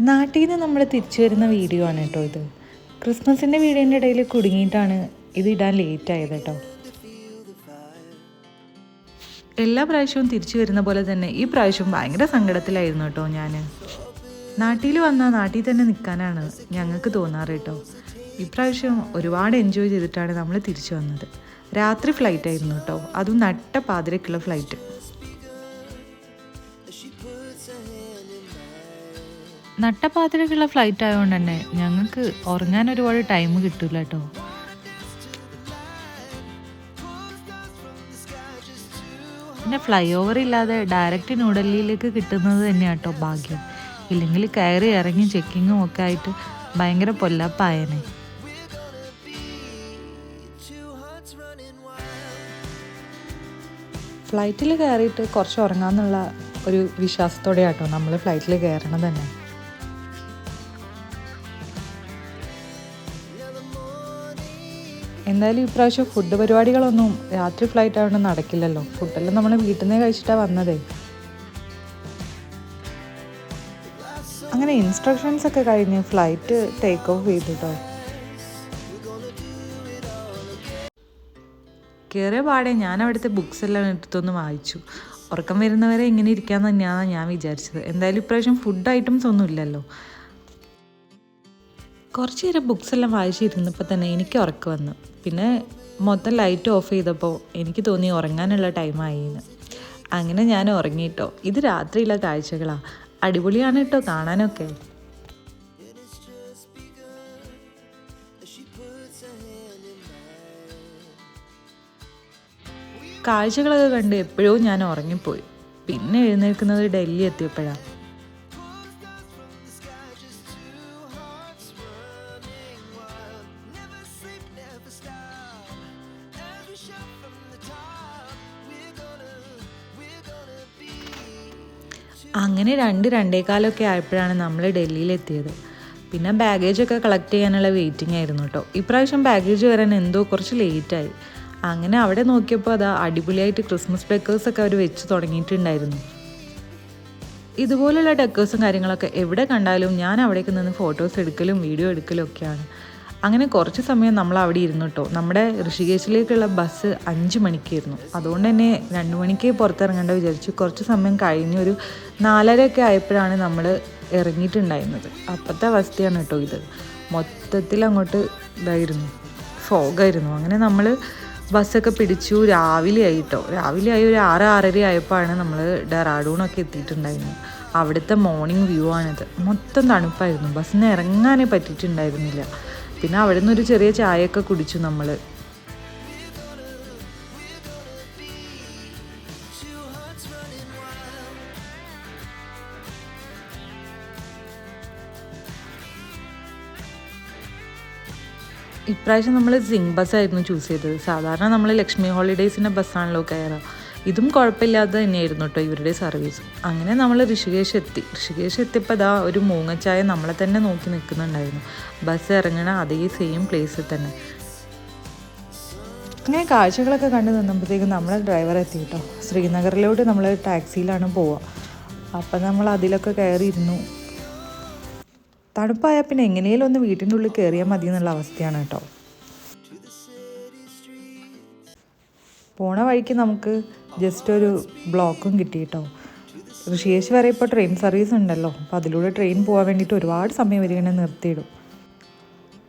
നാട്ടിൽ നിന്ന് നമ്മൾ തിരിച്ചു വരുന്ന വീഡിയോ ആണ് കേട്ടോ ഇത്. ക്രിസ്മസിൻ്റെ വീഡിയോൻ്റെ ഇടയിൽ കുടുങ്ങിയിട്ടാണ് ഇത് ഇടാൻ ലേറ്റ് ആയത് കേട്ടോ. എല്ലാ പ്രാവശ്യവും തിരിച്ചു വരുന്ന പോലെ തന്നെ ഈ പ്രാവശ്യം ഭയങ്കര സങ്കടത്തിലായിരുന്നു കേട്ടോ ഞാൻ. നാട്ടിൽ വന്നാൽ നാട്ടിൽ തന്നെ നിൽക്കാനാണ് ഞങ്ങൾക്ക് തോന്നാറ് കേട്ടോ. ഇപ്രാവശ്യം ഒരുപാട് എൻജോയ് ചെയ്തിട്ടാണ് നമ്മൾ തിരിച്ചു വന്നത്. രാത്രി ഫ്ലൈറ്റ് ആയിരുന്നു കേട്ടോ, അതും നട്ട പാതിരക്കുള്ള ഫ്ലൈറ്റ്. നട്ടപ്പാതിരക്കുള്ള ഫ്ലൈറ്റ് ആയതുകൊണ്ട് തന്നെ ഞങ്ങൾക്ക് ഉറങ്ങാൻ ഒരുപാട് ടൈം കിട്ടില്ല കേട്ടോ. പിന്നെ ഫ്ലൈ ഓവർ ഇല്ലാതെ ഡയറക്റ്റ് ന്യൂഡൽഹിയിലേക്ക് കിട്ടുന്നത് തന്നെയാണ് കേട്ടോ ഭാഗ്യം. ഇല്ലെങ്കിൽ കയറി ഇറങ്ങി ചെക്കിങ്ങും ഒക്കെ ആയിട്ട് ഭയങ്കര പൊല്ലപ്പായനെ. ഫ്ലൈറ്റിൽ കയറിയിട്ട് കുറച്ച് ഉറങ്ങാമെന്നുള്ള ഒരു വിശ്വാസത്തോടെയാട്ടോ നമ്മൾ ഫ്ലൈറ്റിൽ കയറണം തന്നെ. എന്തായാലും ഇപ്രാവശ്യം ഫുഡ് പരിപാടികളൊന്നും രാത്രി ഫ്ലൈറ്റ് ആയതുകൊണ്ട് നടക്കില്ലല്ലോ. ഫുഡെല്ലാം നമ്മൾ വീട്ടിൽ നിന്ന് കഴിച്ചിട്ടാണ് വന്നതേ. അങ്ങനെ ഇൻസ്ട്രക്ഷൻസ് ഒക്കെ കഴിഞ്ഞ് ഫ്ലൈറ്റ് ടേക്ക് ഓഫ് ചെയ്തു കേട്ടോ. കയറിയ പാടെ ഞാൻ അവിടുത്തെ ബുക്സ് എല്ലാം എടുത്തൊന്ന് വായിച്ചു. ഉറക്കം വരുന്നവരെ ഇങ്ങനെ ഇരിക്കാമെന്ന് തന്നെയാണ് ഞാൻ വിചാരിച്ചത്. എന്തായാലും ഇപ്രാവശ്യം ഫുഡ് ഐറ്റംസ് ഒന്നും ഇല്ലല്ലോ. കുറച്ച് നേരം ബുക്സ് എല്ലാം വായിച്ചിരുന്നപ്പോൾ തന്നെ എനിക്ക് ഉറക്കം വന്നു. പിന്നെ മൊത്തം ലൈറ്റ് ഓഫ് ചെയ്തപ്പോൾ എനിക്ക് തോന്നി ഉറങ്ങാനുള്ള ടൈമായിന്ന്. അങ്ങനെ ഞാൻ ഉറങ്ങിയിട്ടോ. ഇത് രാത്രിയിലെ കാഴ്ചകളാണ്, അടിപൊളിയാണ് കേട്ടോ കാണാനൊക്കെ. കാഴ്ചകളൊക്കെ കണ്ട് എപ്പോഴും ഞാൻ ഉറങ്ങിപ്പോയി. പിന്നെ എഴുന്നേൽക്കുന്നത് ഡൽഹി എത്തിയപ്പോഴാണ്. അങ്ങനെ 2-2:15 ആയപ്പോഴാണ് നമ്മൾ ഡൽഹിയിലെത്തിയത്. പിന്നെ ബാഗേജൊക്കെ കളക്ട് ചെയ്യാനുള്ള വെയിറ്റിംഗ് ആയിരുന്നു കേട്ടോ. ഇപ്രാവശ്യം ബാഗേജ് വരാൻ എന്തോ കുറച്ച് ലേറ്റായി. അങ്ങനെ അവിടെ നോക്കിയപ്പോൾ അതാ അടിപൊളിയായിട്ട് ക്രിസ്മസ് ഡെക്കേഴ്സൊക്കെ അവർ വെച്ച് തുടങ്ങിയിട്ടുണ്ടായിരുന്നു. ഇതുപോലുള്ള ഡെക്കേഴ്സും കാര്യങ്ങളൊക്കെ എവിടെ കണ്ടാലും ഞാൻ അവിടേക്ക് നിന്ന് ഫോട്ടോസ് എടുക്കലും വീഡിയോ എടുക്കലും ഒക്കെയാണ്. അങ്ങനെ കുറച്ച് സമയം നമ്മൾ അവിടെ ഇരുന്നു കേട്ടോ. നമ്മുടെ ഋഷികേശിലേക്കുള്ള ബസ് 5 മണിക്കായിരുന്നു. അതുകൊണ്ട് തന്നെ 2 മണിക്ക് പുറത്തിറങ്ങേണ്ട വിചാരിച്ചു. കുറച്ച് സമയം കഴിഞ്ഞ് ഒരു 4:30 ആയപ്പോഴാണ് നമ്മൾ ഇറങ്ങിയിട്ടുണ്ടായിരുന്നത്. അപ്പോഴത്തെ അവസ്ഥയാണ് കേട്ടോ ഇത്. മൊത്തത്തിൽ അങ്ങോട്ട് ഇതായിരുന്നു, ഫോഗായിരുന്നു. അങ്ങനെ നമ്മൾ ബസ്സൊക്കെ പിടിച്ചു. രാവിലെ ആയി കേട്ടോ. രാവിലെ ആയി ഒരു 6-6:30 ആയപ്പോഴാണ് നമ്മൾ ഡെറാഡൂണൊക്കെ എത്തിയിട്ടുണ്ടായിരുന്നത്. അവിടുത്തെ മോർണിംഗ് വ്യൂ ആണിത്. മൊത്തം തണുപ്പായിരുന്നു, ബസ്സിന് ഇറങ്ങാനേ പറ്റിയിട്ടുണ്ടായിരുന്നില്ല. പിന്നെ അവിടെ നിന്നൊരു ചെറിയ ചായയൊക്കെ കുടിച്ചു നമ്മൾ. ഇപ്രാവശ്യം നമ്മൾ സിംഗ് ബസ്സായിരുന്നു ചൂസ് ചെയ്തത്. സാധാരണ നമ്മൾ ലക്ഷ്മി ഹോളിഡേയ്സിൻ്റെ ബസ്സാണല്ലോ കയറുക. ഇതും കുഴപ്പമില്ലാതെ തന്നെയായിരുന്നു കേട്ടോ ഇവരുടെ സർവീസ്. അങ്ങനെ നമ്മൾ ഋഷികേശ് എത്തിയപ്പോൾ അതാ ഒരു മൂങ്ങച്ചായ നമ്മളെ തന്നെ നോക്കി നിൽക്കുന്നുണ്ടായിരുന്നു. ബസ് ഇറങ്ങണ അതേ സെയിം പ്ലേസിൽ തന്നെ. അങ്ങനെ കാഴ്ചകളൊക്കെ കണ്ടു നിന്നപ്പോഴത്തേക്കും നമ്മളെ ഡ്രൈവർ എത്തി കേട്ടോ. ശ്രീനഗറിലോട്ട് നമ്മൾ ടാക്സിയിലാണ് പോവുക. അപ്പം നമ്മൾ അതിലൊക്കെ കയറിയിരുന്നു. തണുപ്പായാൽ പിന്നെ എങ്ങനെയും ഒന്ന് വീട്ടിൻ്റെ ഉള്ളിൽ കയറിയാൽ മതി എന്നുള്ള അവസ്ഥയാണ് കേട്ടോ. പോണ വഴിക്ക് നമുക്ക് ജസ്റ്റ് ഒരു ബ്ലോക്കും കിട്ടി കേട്ടോ. ഋഷികേശ് വരെ ഇപ്പോൾ ട്രെയിൻ സർവീസ് ഉണ്ടല്ലോ. അപ്പോൾ അതിലൂടെ ട്രെയിൻ പോകാൻ വേണ്ടിയിട്ട് ഒരുപാട് സമയം വരികയാണ് നിർത്തിയിടും.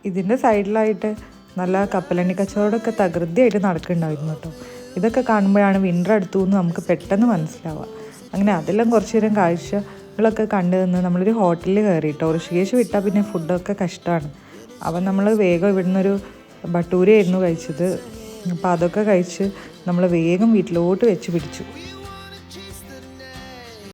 ഇതിൻ്റെ സൈഡിലായിട്ട് നല്ല കപ്പലണ്ടി കച്ചവടമൊക്കെ തകൃതിയായിട്ട് നടക്കുന്നുണ്ടായിരുന്നു കേട്ടോ. ഇതൊക്കെ കാണുമ്പോഴാണ് വിൻ്റർ അടുത്തു എന്ന് നമുക്ക് പെട്ടെന്ന് മനസ്സിലാവുക. അങ്ങനെ അതെല്ലാം കുറച്ച് നേരം കാഴ്ചകളൊക്കെ കണ്ടു നിന്ന് നമ്മളൊരു ഹോട്ടലിൽ കയറി കേട്ടോ. ഋഷികേശ് വിട്ടാൽ പിന്നെ ഫുഡൊക്കെ കഷ്ടമാണ്. അപ്പം നമ്മൾ വേഗം ഇവിടുന്നൊരു ഭട്ടൂരയായിരുന്നു കഴിച്ചത്. അപ്പോൾ അതൊക്കെ കഴിച്ച് നമ്മൾ വേഗം വീട്ടിലോട്ട് വെച്ച് പിടിച്ചു.